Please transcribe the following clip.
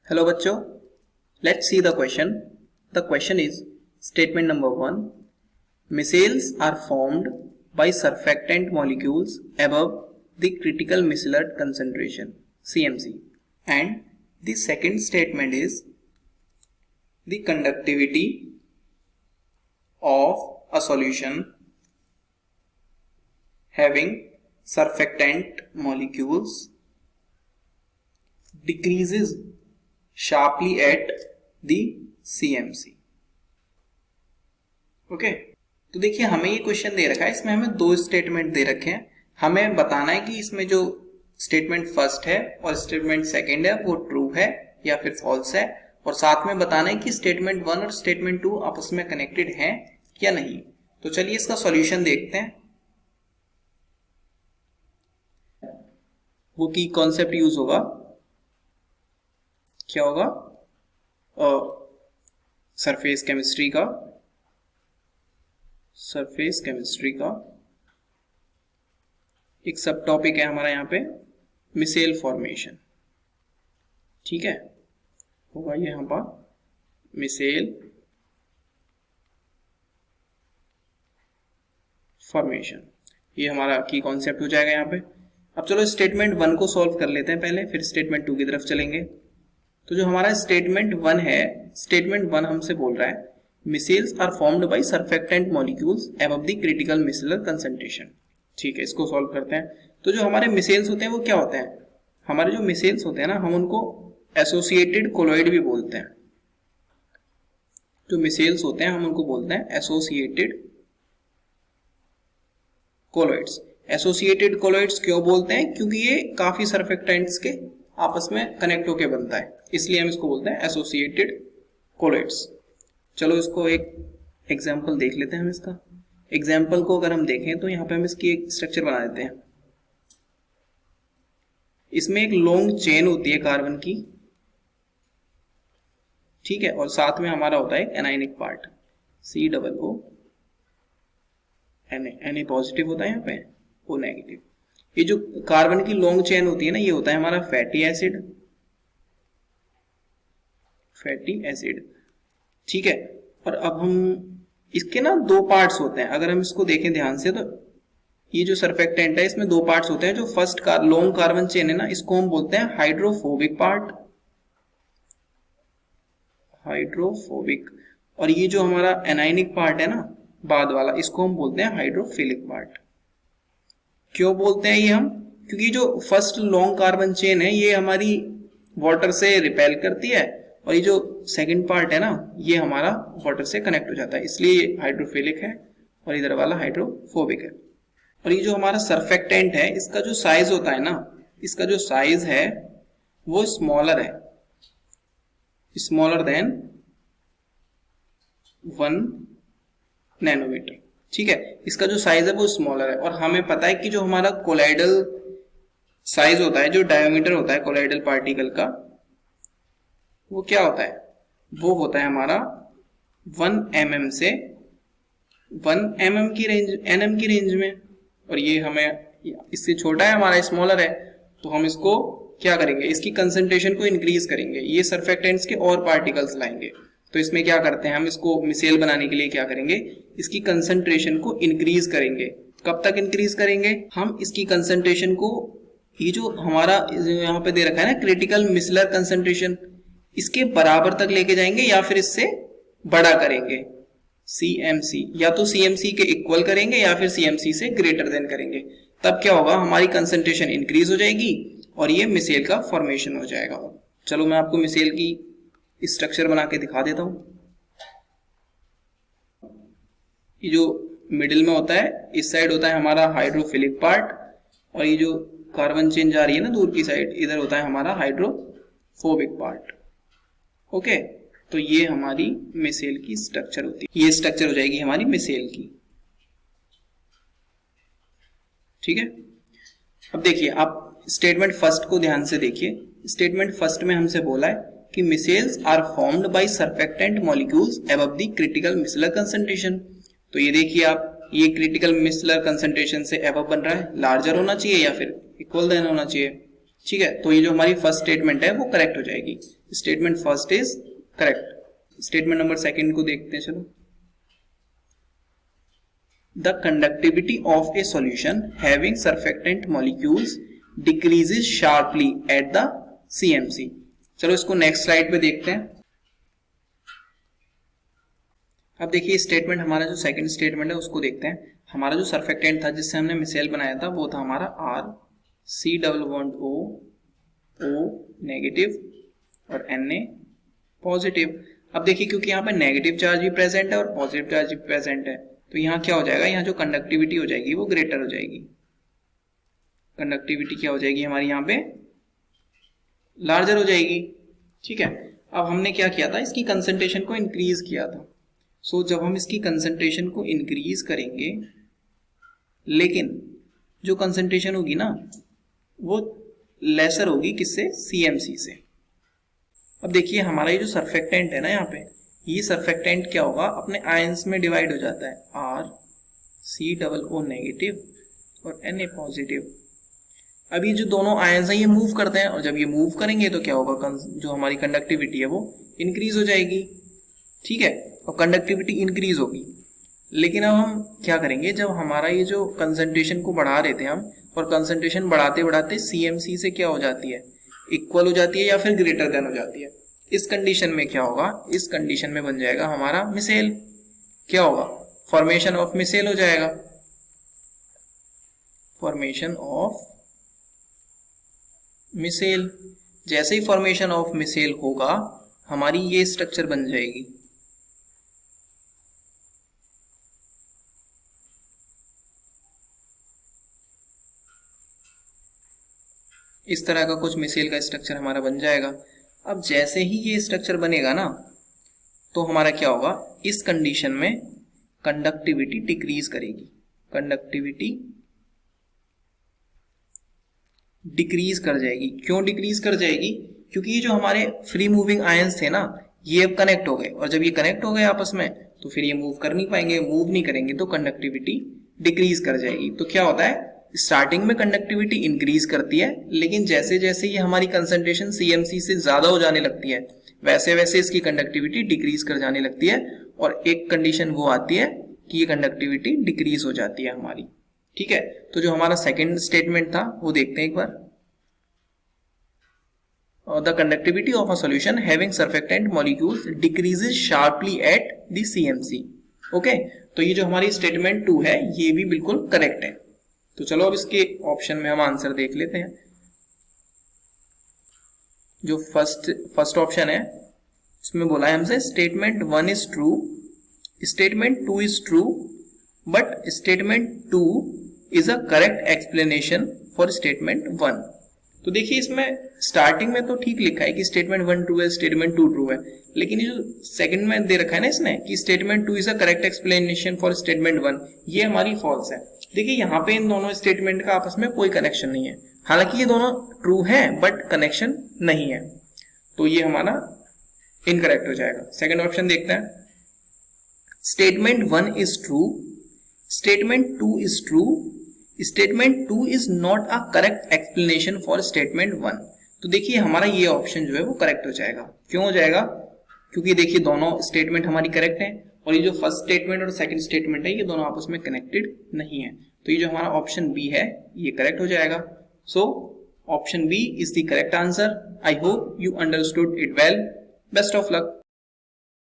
Hello बच्चों, let's see the question. The question is statement number 1. Micelles are formed by surfactant molecules above the critical micellar concentration CMC. And the second statement is the conductivity of a solution having surfactant molecules decreases sharply at the CMC. Okay, तो देखिए हमें ये question दे रखा है, इसमें हमें दो statement दे रखे हैं. हमें बताना है कि इसमें जो स्टेटमेंट फर्स्ट है और स्टेटमेंट सेकंड है वो ट्रू है या फिर फॉल्स है, और साथ में बताना है कि स्टेटमेंट 1 और स्टेटमेंट 2 आपस में कनेक्टेड हैं या नहीं. तो चलिए इसका सॉल्यूशन देखते हैं. वो की कॉन्सेप्ट यूज होगा, क्या होगा, सरफेस केमिस्ट्री का एक सब टॉपिक है हमारा यहाँ पे मिसेल फॉर्मेशन. ठीक है, होगा ये यहाँ पर मिसेल फॉर्मेशन, ये हमारा की कॉन्सेप्ट हो जाएगा यहाँ पे. अब चलो स्टेटमेंट 1 को सॉल्व कर लेते हैं पहले, फिर स्टेटमेंट 2 की तरफ चलेंगे. तो जो हमारा स्टेटमेंट 1 है, स्टेटमेंट 1 हमसे बोल रहा है micelles are formed by surfactant molecules above the critical micellar concentration. ठीक है, इसको सॉल्व करते हैं. तो जो हमारे मिसेल्स होते हैं वो क्या होते हैं, हमारे जो मिसेल्स होते हैं ना, हम उनको एसोसिएटेड कोलॉइड भी बोलते हैं. जो मिसेल्स होते हैं हम उनको बोलते हैं एसोसिएटेड कोलॉइड्स. एसोसिएटेड कोलॉइड्स क्यों बोलते हैं, क्योंकि ये काफी सरफेक्टेंट्स के आपस में कनेक्ट होके बनता है, इसलिए हम इसको बोलते हैं एसोसिएटेड कोलॉइड्स. चलो इसको एक एग्जांपल देख लेते हैं. हम इसका एग्जांपल को अगर हम देखें तो यहाँ पे हम इसकी एक स्ट्रक्चर बना देते हैं. इसमें एक लॉन्ग चेन होती है कार्बन की, ठीक है, और साथ में हमारा होता है anionic part COO. Na positive होता है, यहाँ पे O नेगेटिव. ये जो कार्बन की लॉन्ग चेन होती है ना, ये होता है हमारा फैटी एसिड. ठीक है, और अब हम इसके ना दो पार्ट्स होते हैं. अगर हम इसको देखें ध्यान से तो ये जो सरफेक्टेंट है इसमें दो पार्ट्स होते हैं. जो फर्स्ट लॉन्ग कार्बन चेन है ना, इसको हम बोलते हैं हाइड्रोफोबिक पार्ट, और ये जो हमारा एनायनिक पार्ट है ना बाद वाला, इसको हम बोलते हैं हाइड्रोफिलिक पार्ट. क्यों बोलते हैं ये हम, क्योंकि जो फर्स्ट लॉन्ग कार्बन चेन है ये हमारी वाटर से रिपेल करती है, और ये जो सेकंड पार्ट है ना ये हमारा वाटर से कनेक्ट हो जाता है, इसलिए ये हाइड्रोफिलिक है और इधर वाला हाइड्रोफोबिक है. और ये जो हमारा सरफेक्टेंट है इसका जो साइज होता है ना, इसका जो साइज है वो स्मॉलर है, स्मॉलर देन 1 नैनोमीटर. ठीक है, इसका जो साइज है वो स्मॉलर है. और हमें पता है कि जो हमारा कोलाइडल साइज होता है, जो डायमीटर होता है कोलाइडल पार्टिकल का, वो क्या होता है, वो होता है हमारा 1 mm से 1 mm की रेंज, nm की रेंज में. और ये हमें इससे छोटा है, हमारा स्मॉलर है, तो हम इसको क्या करेंगे, इसकी कंसंट्रेशन को इंक्रीज करेंगे. ये सरफेक्टेंट्स के और पार्टिकल्स लाएंगे. तो इसमें क्या करते हैं, हम इसको मिसेल बनाने के लिए क्या करेंगे, इसकी कंसंट्रेशन को इंक्रीज करेंगे. कब तक इंक्रीज करेंगे, हम इसकी कंसंट्रेशन को, ये जो हमारा यहाँ पे दे रखा है ना क्रिटिकल मिसेलर कंसंट्रेशन, इसके बराबर तक लेके जाएंगे या फिर इससे बड़ा करेंगे. CMC, या तो CMC के इक्वल करेंगे या फिर CMC से ग्रेटर देन करेंगे. तब क्या होगा, हमारी कंसंट्रेशन इंक्रीज हो जाएगी और ये मिसेल का फॉर्मेशन हो जाएगा. चलो मैं आपको मिसेल की स्ट्रक्चर बना के दिखा देता हूं. ये जो मिडिल में होता है, इस साइड होता है हमारा हाइड्रोफिलिक पार्ट, और ये जो कार्बन चेन जा रही है ना दूर की साइड, इधर होता है हमारा हाइड्रोफोबिक पार्ट. ओके, तो ये हमारी मिसेल की स्ट्रक्चर होती है. ये स्ट्रक्चर हो जाएगी हमारी मिसेल की. ठीक है, अब देखिए आप स्टेटमेंट फर्स्ट को ध्यान से देखिए. स्टेटमेंट फर्स्ट में हमसे बोला है कि micelles are formed by surfactant molecules above the critical micellar concentration. तो ये देखिए आप, ये क्रिटिकल मिसेलर कंसंट्रेशन से अबव बन रहा है, लार्जर होना चाहिए या फिर इक्वल देन होना चाहिए. ठीक है, तो ये जो हमारी फर्स्ट स्टेटमेंट है वो करेक्ट हो जाएगी. Statement first is correct. Statement number second को देखते हैं, चलो। The conductivity of A solution having surfactant molecules decreases sharply at the CMC। चलो इसको नेक्स्ट स्लाइड पे देखते हैं। अब देखिए स्टेटमेंट, हमारा जो सेकंड स्टेटमेंट है उसको देखते हैं। हमारा जो सरफेक्टेंट था जिससे हमने मिसाइल बनाया था वो था हमारा R, C double bond O negative और Na पॉजिटिव। अब देखिए क्योंकि यहाँ पे नेगेटिव चार्ज भी प्रेजेंट है और पॉजिटिव चार्ज भी प्रेजेंट है, तो यहाँ क्या हो जाएगा, यहाँ जो कंडक्टिविटी हो जाएगी वो ग्रेटर हो जाएगी। कंडक्टिविटी क्या हो जाएगी हमारी यहाँ पे, लार्जर हो जाएगी। ठीक है, अब हमने क्या किया था, इसकी कंसंट्रेशन को इंक्रीज किया था। सो जब हम इसकी कंसंट्रेशन को इंक्रीज करेंगे, लेकिन जो कंसंट्रेशन होगी ना वो लेसर होगी किससे, CMC से। अब देखिए हमारा ये जो सरफेक्टेंट है ना, यहाँ पे ये सरफेक्टेंट क्या होगा, अपने आयंस में डिवाइड हो जाता है, R C double O negative और Na पॉजिटिव। अब ये जो दोनों आयंस हैं ये मूव करते हैं, और जब ये मूव करेंगे तो क्या होगा, जो हमारी कंडक्टिविटी है वो इंक्रीज हो जाएगी। ठीक है, और कंडक्टिविटी इंक्रीज होगी। लेकिन अब हम क्या करेंगे, जब हमारा ये जो कंसंट्रेशन को बढ़ा रहे थे हम, और कंसंट्रेशन बढ़ाते बढ़ाते CMC से क्या हो जाती है, इक्वल हो जाती है या फिर ग्रेटर देन हो जाती है। इस कंडीशन में क्या होगा, इस कंडीशन में बन जाएगा हमारा मिसेल। क्या होगा, फॉर्मेशन ऑफ मिसेल हो जाएगा, फॉर्मेशन ऑफ मिसेल। जैसे ही फॉर्मेशन ऑफ मिसेल होगा हमारी ये स्ट्रक्चर बन जाएगी। इस तरह का कुछ मिसेल का स्ट्रक्चर हमारा बन जाएगा। अब जैसे ही ये स्ट्रक्चर बनेगा ना, तो हमारा क्या होगा, इस कंडीशन में कंडक्टिविटी डिक्रीज करेगी, कंडक्टिविटी डिक्रीज कर जाएगी। क्यों डिक्रीज कर जाएगी, क्योंकि ये जो हमारे फ्री मूविंग आयंस थे ना, ये अब कनेक्ट हो गए, और जब ये कनेक्ट हो गए आपस में तो फिर ये मूव कर नहीं पाएंगे, मूव नहीं करेंगे तो कंडक्टिविटी डिक्रीज कर जाएगी। तो क्या होता है, स्टार्टिंग में कंडक्टिविटी इंक्रीज करती है, लेकिन जैसे जैसे ये हमारी कंसंट्रेशन CMC से ज्यादा हो जाने लगती है वैसे वैसे इसकी कंडक्टिविटी डिक्रीज कर जाने लगती है, और एक कंडीशन वो आती है कि ये कंडक्टिविटी डिक्रीज हो जाती है हमारी। ठीक है, तो जो हमारा सेकंड स्टेटमेंट था वो देखते हैं एक बार। The conductivity of a solution having surfactant molecules decreases sharply at the CMC। Okay, तो ये जो हमारी स्टेटमेंट 2 है ये भी बिल्कुल करेक्ट है। तो चलो अब इसके ऑप्शन में हम आंसर देख लेते हैं। जो फर्स्ट ऑप्शन है इसमें बोला है हमसे statement 1 is true, statement 2 is true, but statement 2 is a correct explanation for statement 1। तो देखिए इसमें स्टार्टिंग में तो ठीक लिखा है कि स्टेटमेंट 1 ट्रू है, स्टेटमेंट 2 ट्रू है, लेकिन ये जो सेकंड में दे रखा है ना इसने कि statement 2 is a correct explanation for statement 1, ये हमारी फॉल्स है। देखिए यहाँ पे इन दोनों स्टेटमेंट का आपस में कोई कनेक्शन नहीं है, हालांकि ये दोनों ट्रू हैं बट कनेक्शन नहीं है, तो ये हमारा इनकरेक्ट हो जाएगा। सेकंड ऑप्शन देखते हैं, statement 1 is true, statement 2 is true, statement 2 is not a correct explanation for statement 1। तो देखिए हमारा ये ऑप्शन जो है वो करेक्ट हो जाएगा। क्यों हो जाएगा, क्योंकि देखिए दोनों स्टेटमेंट हमारी करेक्ट है, और ये जो फर्स्ट स्टेटमेंट और सेकंड स्टेटमेंट है ये दोनों आपस में कनेक्टेड नहीं है, तो ये जो हमारा ऑप्शन बी है ये करेक्ट हो जाएगा। So option B is the correct answer. I hope you understood it well. Best of luck.